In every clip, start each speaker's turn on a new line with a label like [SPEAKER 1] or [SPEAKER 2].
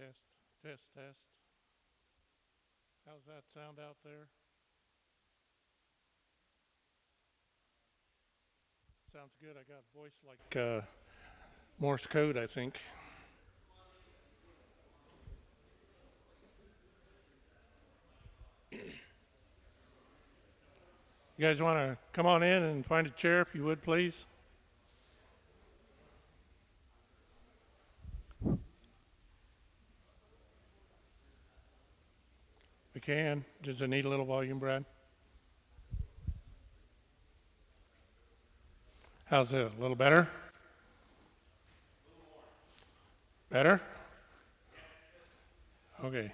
[SPEAKER 1] Test, test, test. How's that sound out there? Sounds good. I got a voice like Morse code, I think. You guys want to come on in and find a chair if you would, please? We can. Does it need a little volume, Brad? How's it? A little better? Better? Okay.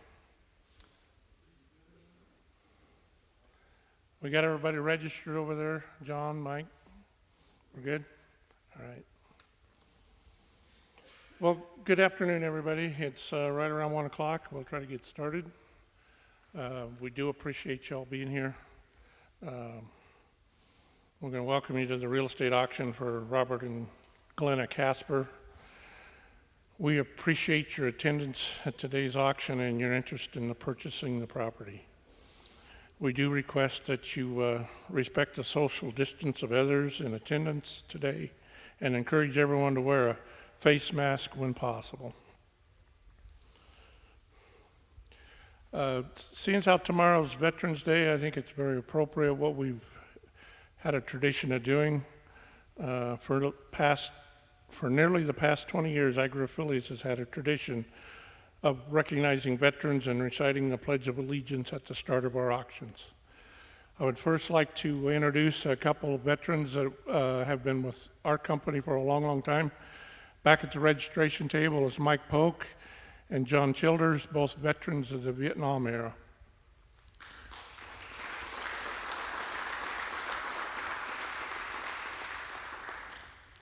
[SPEAKER 1] We got everybody registered over there. John, Mike, we're good? All right. Well, good afternoon, everybody. It's right around 1 o'clock. We'll try to get started. We do appreciate y'all being here. We're going to welcome you to the real estate auction for Robert and Glenna Casper. We appreciate your attendance at today's auction and your interest in purchasing the property. We do request that you respect the social distance of others in attendance today and encourage everyone to wear a face mask when possible. Seeing how tomorrow's Veterans Day, I think it's very appropriate what we've had a tradition of doing for nearly the past 20 years. Agri Affiliates has had a tradition of recognizing veterans and reciting the Pledge of Allegiance at the start of our auctions. I would first like to introduce a couple of veterans that have been with our company for a long, long time. Back at the registration table is Mike Polk and John Childers, both veterans of the Vietnam era.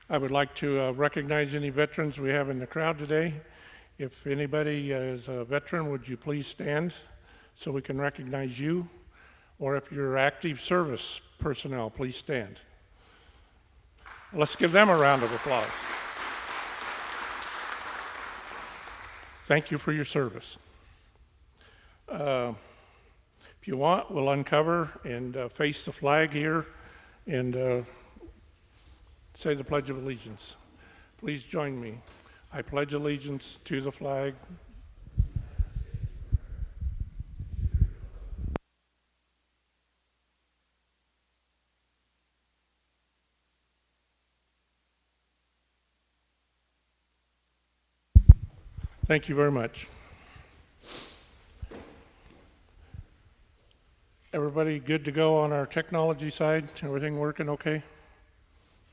[SPEAKER 1] I would like to recognize any veterans we have in the crowd today. If anybody is a veteran, would you please stand so we can recognize you? Or if you're active service personnel, please stand. Let's give them a round of applause. Thank you for your service. If you want, we'll uncover and face the flag here and say the Pledge of Allegiance. Please join me. I pledge allegiance to the flag Thank you very much. Everybody good to go on our technology side? Everything working okay?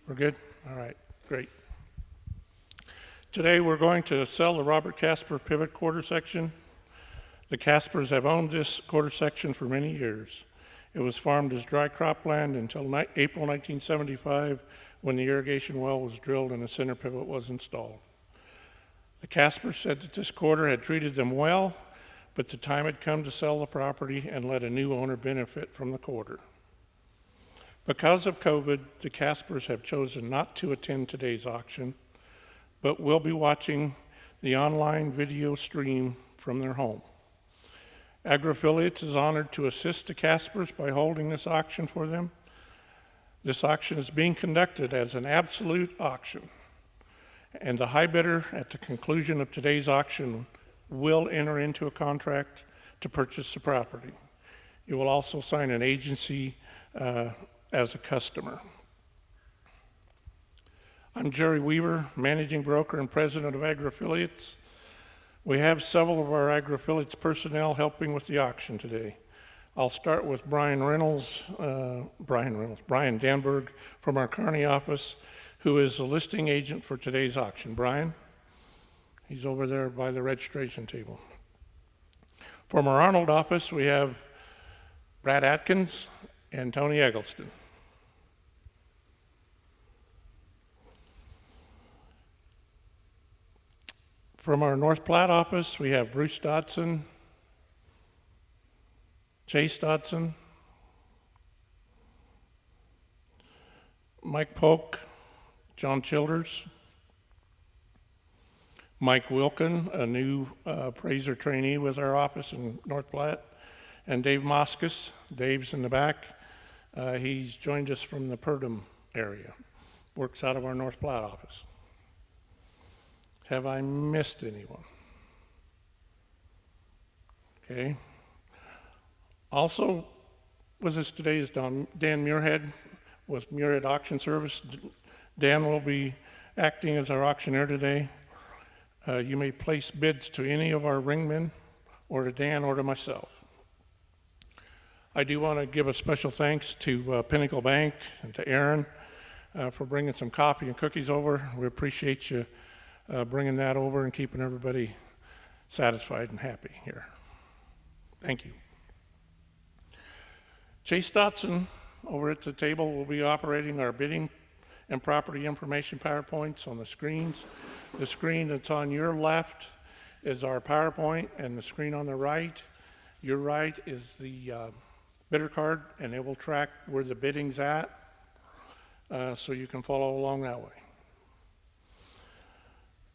[SPEAKER 1] We're good? All right, great. Today we're going to sell the Robert Casper pivot quarter section. The Caspers have owned this quarter section for many years. It was farmed as dry crop land until April 1975 when the irrigation well was drilled and a center pivot was installed. The Caspers said that this quarter had treated them well, but the time had come to sell the property and let a new owner benefit from the quarter. Because of COVID, the Caspers have chosen not to attend today's auction, but will be watching the online video stream from their home. Agri Affiliates is honored to assist the Caspers by holding this auction for them. This auction is being conducted as an absolute auction, and the high bidder at the conclusion of today's auction will enter into a contract to purchase the property. You will also sign an agency as a customer. I'm Jerry Weaver, Managing Broker and President of Agri Affiliates. We have several of our Agri Affiliates personnel helping with the auction today. I'll start with Brian Danberg from our Kearney office, who is the listing agent for today's auction. Brian, he's over there by the registration table. From our Arnold office, we have Brad Atkins and Tony Eggleston. From our North Platte office, we have Bruce Dodson, Chase Dodson, Mike Polk, John Childers, Mike Wilkin, a new appraiser trainee with our office in North Platte, and Dave Moskus. Dave's in the back. He's joined us from the Purdom area, works out of our North Platte office. Have I missed anyone? Okay. Also with us today is Dan Muirhead with Muirhead Auction Service. Dan will be acting as our auctioneer today. You may place bids to any of our ringmen or to Dan or to myself. I do want to give a special thanks to Pinnacle Bank and to Aaron for bringing some coffee and cookies over. We appreciate you bringing that over and keeping everybody satisfied and happy here. Thank you. Chase Dotson over at the table will be operating our bidding and property information PowerPoints on the screens. The screen that's on your left is our PowerPoint, and the screen on the right, your right, is the bidder card, and it will track where the bidding's at, so you can follow along that way.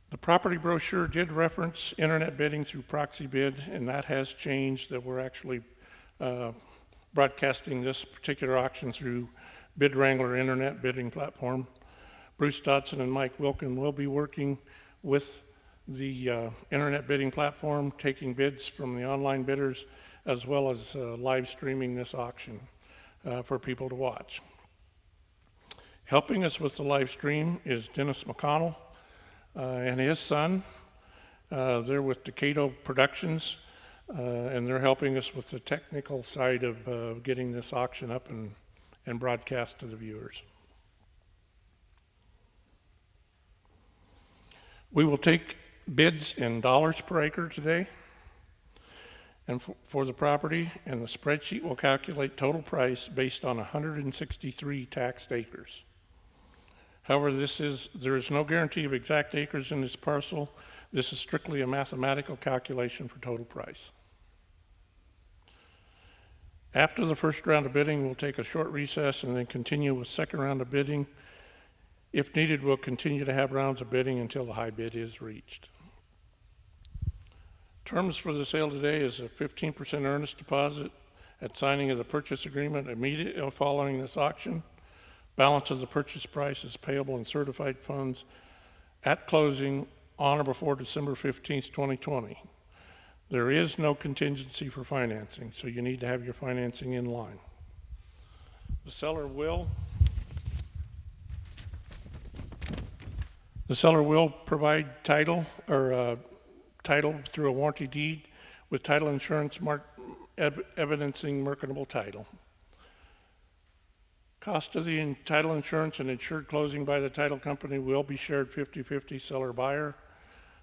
[SPEAKER 1] The property brochure did reference internet bidding through proxy bid, and that has changed, that we're actually broadcasting this particular auction through Bid Wrangler internet bidding platform. Bruce Dodson and Mike Wilkin will be working with the internet bidding platform, taking bids from the online bidders, as well as live streaming this auction for people to watch. Helping us with the live stream is Dennis McConnell and his son. They're with Decato Productions, and they're helping us with the technical side of getting this auction up and broadcast to the viewers. We will take bids in dollars per acre today and for the property, and the spreadsheet will calculate total price based on 163 taxed acres. However, there is no guarantee of exact acres in this parcel. This is strictly a mathematical calculation for total price. After the first round of bidding, we'll take a short recess and then continue with second round of bidding. If needed, we'll continue to have rounds of bidding until the high bid is reached. Terms for the sale today is a 15% earnest deposit at signing of the purchase agreement immediately following this auction. Balance of the purchase price is payable in certified funds at closing on or before December 15th, 2020. There is no contingency for financing, so you need to have your financing in line. The seller will provide title through a warranty deed with title insurance evidencing marketable title. Cost of the title insurance and insured closing by the title company will be shared 50-50 seller-buyer.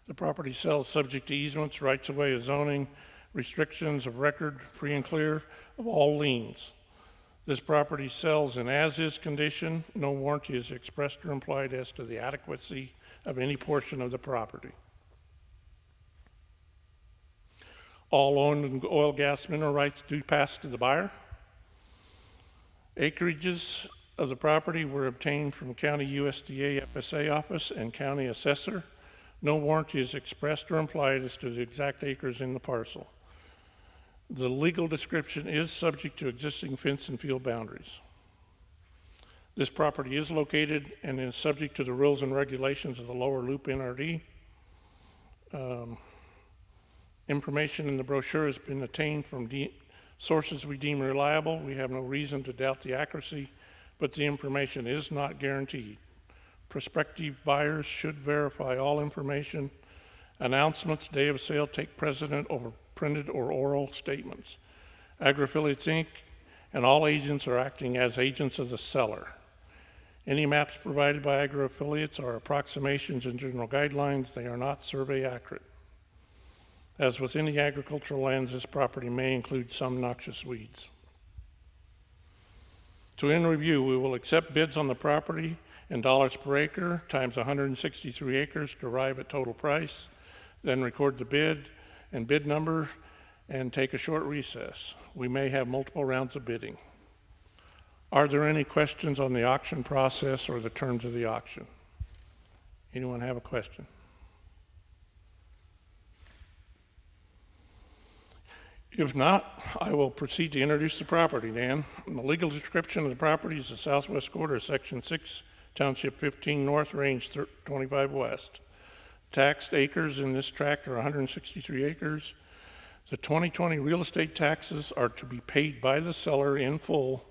[SPEAKER 1] The property sells subject to easements, rights of way, zoning, restrictions of record, free and clear of all liens. This property sells in as-is condition. No warranty is expressed or implied as to the adequacy of any portion of the property. All owned and oil, gas, mineral rights do pass to the buyer. Acreages of the property were obtained from County USDA FSA office and County Assessor. No warranty is expressed or implied as to the exact acres in the parcel. The legal description is subject to existing fence and field boundaries. This property is located and is subject to the rules and regulations of the Lower Loop NRD. Information in the brochure has been obtained from sources we deem reliable. We have no reason to doubt the accuracy, but the information is not guaranteed. Prospective buyers should verify all information. Announcements, day of sale, take precedent over printed or oral statements. Agri Affiliates Inc. and all agents are acting as agents of the seller. Any maps provided by Agri Affiliates are approximations and general guidelines. They are not survey accurate. As with any agricultural lands, this property may include some noxious weeds. To end review, we will accept bids on the property in dollars per acre times 163 acres to arrive at total price, then record the bid and bid number and take a short recess. We may have multiple rounds of bidding. Are there any questions on the auction process or the terms of the auction? Anyone have a question? If not, I will proceed to introduce the property, Dan. The legal description of the property is the southwest quarter, section 6, township 15 north, range 25 west. Taxed acres in this tract are 163 acres. The 2020 real estate taxes are to be paid by the seller in full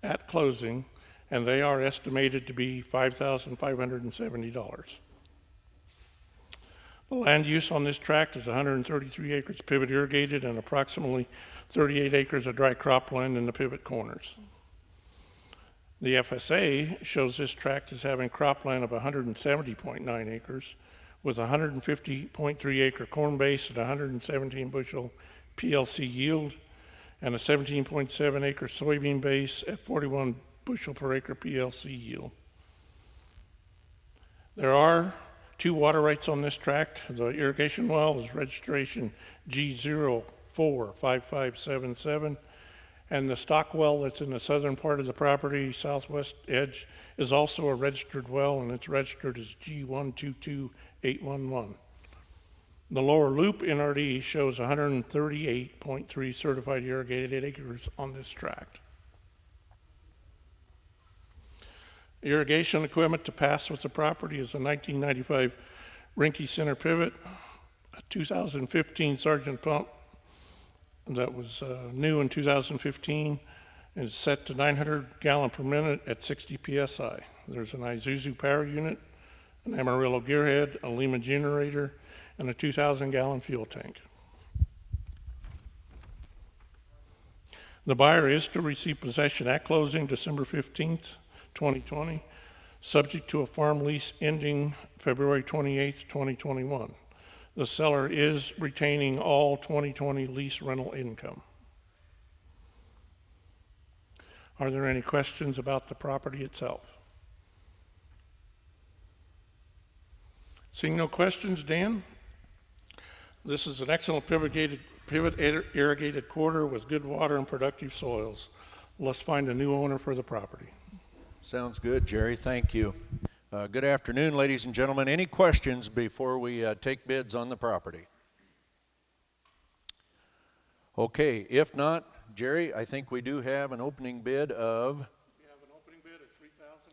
[SPEAKER 1] at closing, and they are estimated to be $5,570. The land use on this tract is 133 acres pivot irrigated and approximately 38 acres of dry cropland in the pivot corners. The FSA shows this tract as having cropland of 170.9 acres with 150.3 acre corn base at 117 bushel PLC yield and a 17.7 acre soybean base at 41 bushel per acre PLC yield. There are 2 water rights on this tract. The irrigation well is registration G045577, and the stock well that's in the southern part of the property, southwest edge, is also a registered well, and it's registered as G122811. The lower loop NRD shows 138.3 certified irrigated acres on this tract. Irrigation equipment to pass with the property is a 1995 Rinke Center pivot, a 2015 Sargent pump that was new in 2015 and is set to 900 gallon per minute at 60 psi. There's an Isuzu power unit, an Amarillo gearhead, a Lima generator, and a 2,000 gallon fuel tank. The buyer is to receive possession at closing December 15th, 2020, subject to a farm lease ending February 28th, 2021. The seller is retaining all 2020 lease rental income. Are there any questions about the property itself? Seeing no questions, Dan? This is an excellent pivot irrigated quarter with good water and productive soils. Let's find a new owner for the property.
[SPEAKER 2] Sounds good, Jerry. Thank you. Good afternoon, ladies and gentlemen. Any questions before we take bids on the property? Okay, if not, Jerry, I think we do have an opening bid of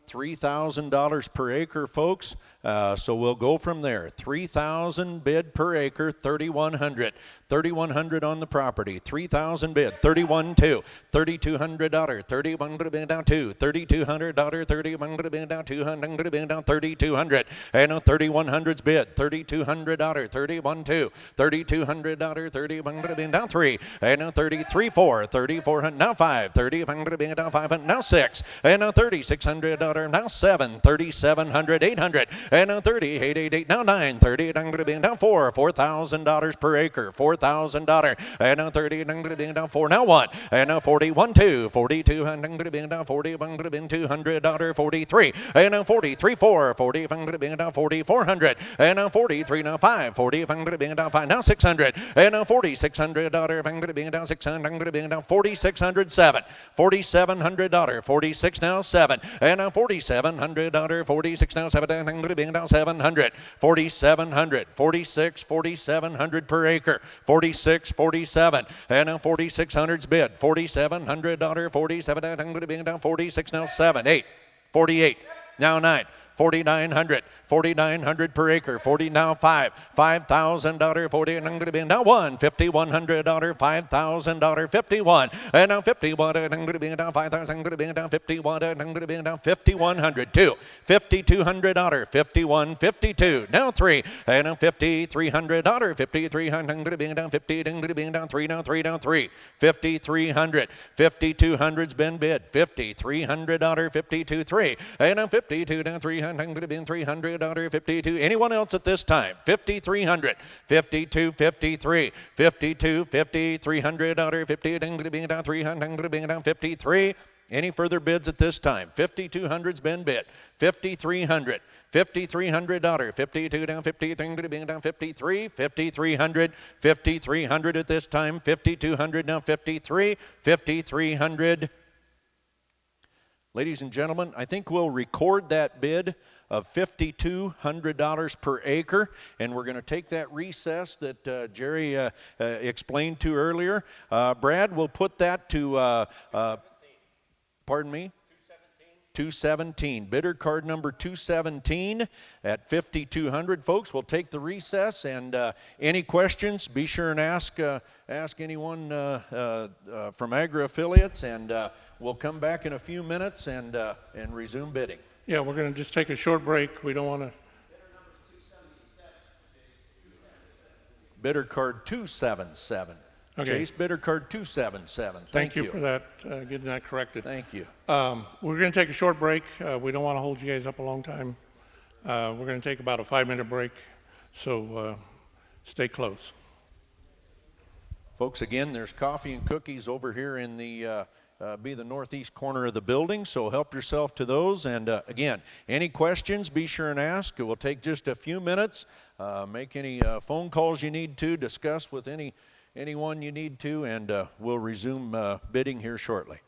[SPEAKER 2] $3,000 per acre, folks. So we'll go from there. $3,000 bid per acre, $3,100. $3,100 on the property. $3,000 bid, $31,200. $3,200, $3,100 down to $3,200, $3,100 down $200 down $3,200. And $3,100's bid, $3,200, $31,200. $3,200, $3,100 down $3. And $33,400, $3,400 now $5. $3,500 down $500 now $6. And $3,600 now $7. $3,700, $800. And $3,888 now $9. $3,800 down $4. $4,000 per acre. $4,000. And $3,800 down $4 now $1. And $41,200. $4,200 down $4,100 $200 $43. And $43,400. $4,500 down $4,400. And $43 now $5. $4,500 down $5 now $600. And $4,600 down $600 down $4,600 $7. $4,700 $46 now $7. And $4,700 $46 now $700 down $700. $4,700 $46 $4,700 per acre. $46 $47. And $4,600's bid. $4,700 $4,700 down $46 now $7 $8. $48 now $9. $4,900 $4,900 per acre. $40 now $5. $5,000 $4,900 now $1. $5,100 $5,000 $51. And now $5,100 down $5,000 down $5,100 down $5,100 $2. $5,200 $51 $52 now $3. And now $5,300 $5,300 down $50 down $3 now $3 down $3. $5,300 $5,200's been bid. $5,300 $52 $3. And now $52 down $300 $300 $52. Anyone else at this time? $5,300 $52 $53. $52 $50 $300 $50 down $300 down $53. Any further bids at this time? $5,200's been bid. $5,300 $5,300 $52 down $53 down $53. $5,300 $5,300 at this time. $5,200 now $53. $5,300 Ladies and gentlemen, I think we'll record that bid of $5,200 per acre, and we're going to take that recess that Jerry explained to earlier. Brad, we'll put that to, pardon me? 217. Bidder card number 217 at 5,200. Folks, we'll take the recess, and any questions, be sure and ask anyone from Agri affiliates, and we'll come back in a few minutes and resume bidding.
[SPEAKER 1] Yeah, we're going to just take a short break. We don't want to.
[SPEAKER 2] Bidder card 277.
[SPEAKER 1] Okay.
[SPEAKER 2] Chase, bidder card 277.
[SPEAKER 1] Thank you for that, getting that corrected.
[SPEAKER 2] Thank you.
[SPEAKER 1] We're going to take a short break. We don't want to hold you guys up a long time. We're going to take about a 5-minute break, so stay close.
[SPEAKER 2] Folks, again, there's coffee and cookies over here in the northeast corner of the building, so help yourself to those. And again, any questions, be sure and ask. It will take just a few minutes. Make any phone calls you need to, discuss with anyone you need to, and we'll resume bidding here shortly.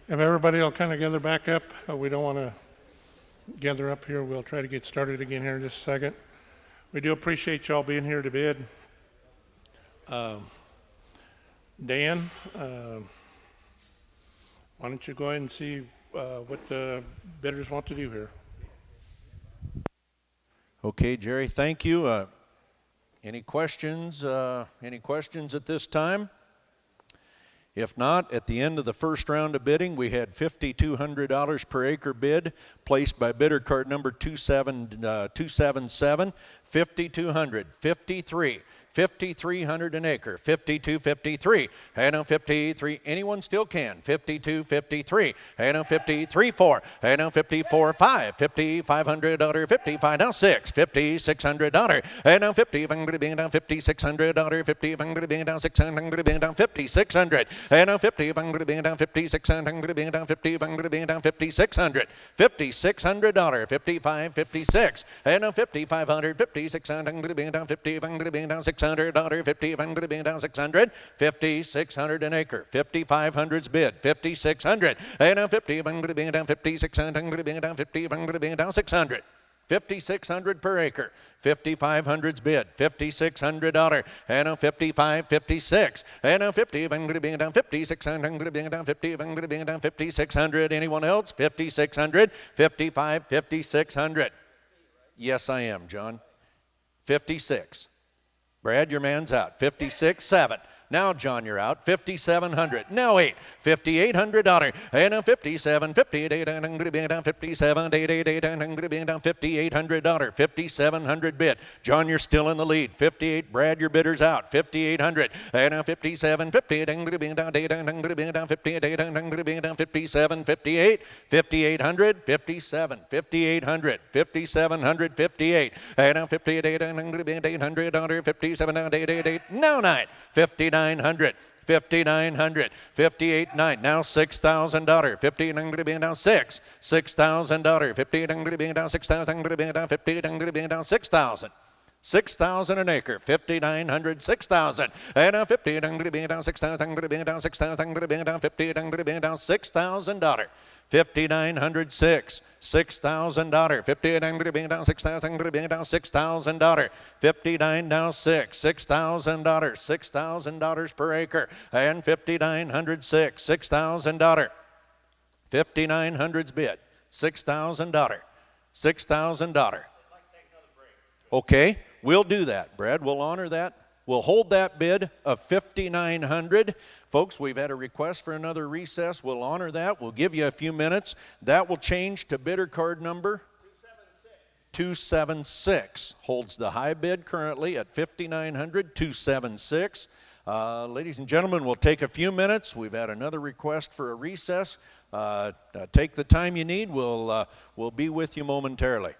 [SPEAKER 1] If everybody will kind of gather back up, we don't want to gather up here. We'll try to get started again here in just a second. We do appreciate y'all being here to bid. Dan, why don't you go ahead and see what the bidders want to do here?
[SPEAKER 2] Okay, Jerry, thank you. Any questions? Any questions at this time? If not, at the end of the first round of bidding, we had $5,200 per acre bid placed by bidder card number 277, 5,200, 53, $5,300 an acre. 52.53. And on 53. Anyone still can. 52.53. And on 53.4. And on 54.5. $5,500. 55. Now 6. $5,600. And now 50. I'm going to be down $5,600. 50. I'm going to be down 600. I'm going to be down 5,600. And now 50. I'm going to be down 5,600. I'm going to be down 50. I'm going to be down 5,600. $5,600. 55. 56. And now 5,500. 5,600. I'm going to be down 50. I'm going to be down $600. 50. I'm going to be down 600. 5,600 an acre. 5,500's bid. 5,600. And now 50. I'm going to be down 5,600. I'm going to be down 50. I'm going to be down 600. 5,600 per acre. 5,500's bid. $5,600. And now 55, 56. And now 50. I'm going to be down 5,600. I'm going to be down 50. I'm going to be down 5,600. Anyone else? 5,600. 55, 5,600. Yes, I am, John. 56. Brad, your man's out. 56, 7. Now, John, you're out. 5,700. Now 8. $5,800. And now 57, 58. And I'm going to be down 57, 888. And I'm going to be down $5,800. 5,700 bid. John, you're still in the lead. 58. Brad, your bidder's out. 5,800. And now 57, 58. I'm going to be down 8. And I'm going to be down 58. And I'm going to be down 57, 58. 5,800. 57. 5,800. 5,700. 58. And now 58. And I'm going to be down $800. 57 down 888. Now 9. 5,900. 5,900. 58.9. Now $6,000. 50. I'm going to be down 6. $6,000. 50. I'm going to be down 6,000. I'm going to be down 50. I'm going to be down 6,000. 6,000 an acre. 5,900. 6,000. And now 50. I'm going to be down 6,000. I'm going to be down 6,000. I'm going to be down 50. I'm going to be down $6,000. 5,906. $6,000. 50. And I'm going to be down 6,000. I'm going to be down $6,000. 59 now 6. $6,000. $6,000 per acre. And 5,906. $6,000. 5,900's bid. $6,000. $6,000. Okay, we'll do that, Brad. We'll honor that. We'll hold that bid of 5,900. Folks, we've had a request for another recess. We'll honor that. We'll give you a few minutes. That will change to bidder card number 276. Holds the high bid currently at 5,900. 276. Ladies and gentlemen, we'll take a few minutes. We've had another request for a recess. Take the time you need. We'll be with you momentarily.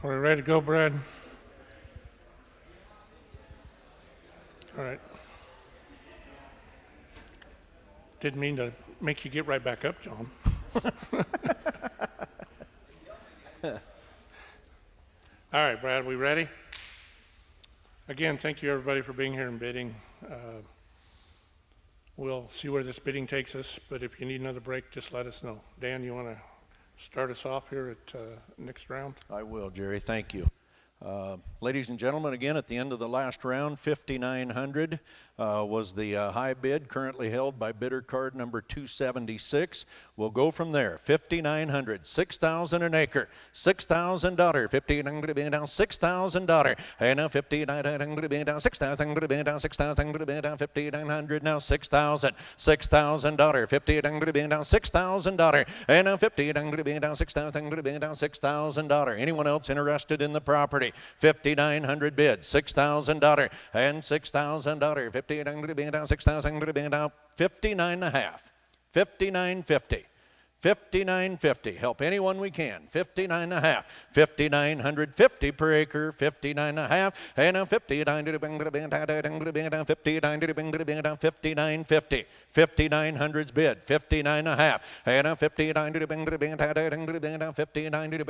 [SPEAKER 1] Are we ready to go, Brad? All right. Didn't mean to make you get right back up, John. All right, Brad, we ready? Again, thank you everybody for being here and bidding. We'll see where this bidding takes us, but if you need another break, just let us know. Dan, you want to start us off here at next round?
[SPEAKER 2] I will, Jerry. Thank you. Ladies and gentlemen, again, at the end of the last round, 5,900 was the high bid, currently held by bidder card number 276. We'll go from there. 5,900, $6,000 an acre, $6,000, 1,500 being down, $6,000, and now 5,900 being down, 6,000 being down, 6,000 being down, 5,900 now, $6,000, $6,000, 1,500 being down, $6,000, and now 1,500 being down, 6,000 being down, $6,000. Anyone else interested in the property? 5,900 bid, $6,000 and $6,000. 1,500 being down, 6,000 being down, 59 and a half, 59.50. 59.50. Help anyone we can. 59 and a half. 5,950 per acre. 59 and a half. And now 59 being down, 59 being down, 59.50. 5,900's bid. 59 and a half. And now 59 being down, 59 being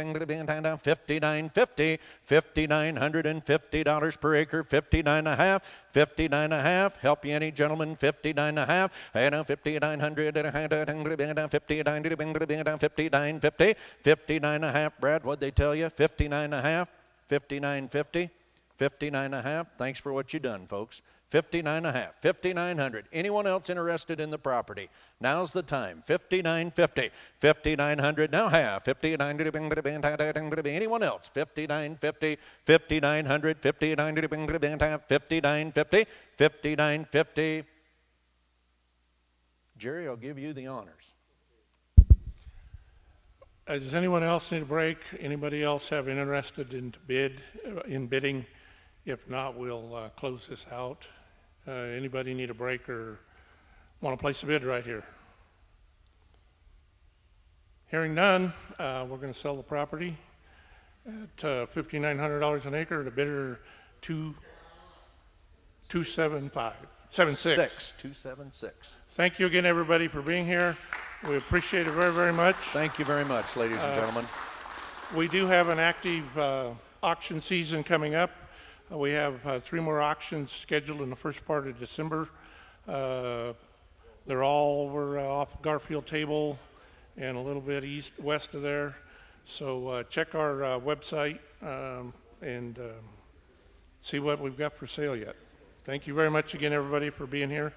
[SPEAKER 2] down, 59.50. $5,950 per acre. 59 and a half. 59 and a half. Help you any gentlemen. 59 and a half. And now 5,900 being down, 59 being down, 59.50. 59 and a half. Brad, what'd they tell you? 59 and a half. 59.50. 59 and a half. Thanks for what you done, folks. 59 and a half. 5,900. Anyone else interested in the property? Now's the time. 59.50. 5,900 now half. 5,900. Anyone else? 59.50. 5,900. 5,900 half. 59.50. 59.50. Jerry, I'll give you the honors.
[SPEAKER 1] Does anyone else need a break? Anybody else have interested in bidding? If not, we'll close this out. Anybody need a break or want to place a bid right here? Hearing none, we're going to sell the property at $5,900 an acre. The bidder 276. Thank you again, everybody, for being here. We appreciate it very, very much.
[SPEAKER 2] Thank you very much, ladies and gentlemen.
[SPEAKER 1] We do have an active auction season coming up. We have 3 more auctions scheduled in the first part of December. They're all over off Garfield Table and a little bit west of there. So check our website and see what we've got for sale yet. Thank you very much again, everybody, for being here.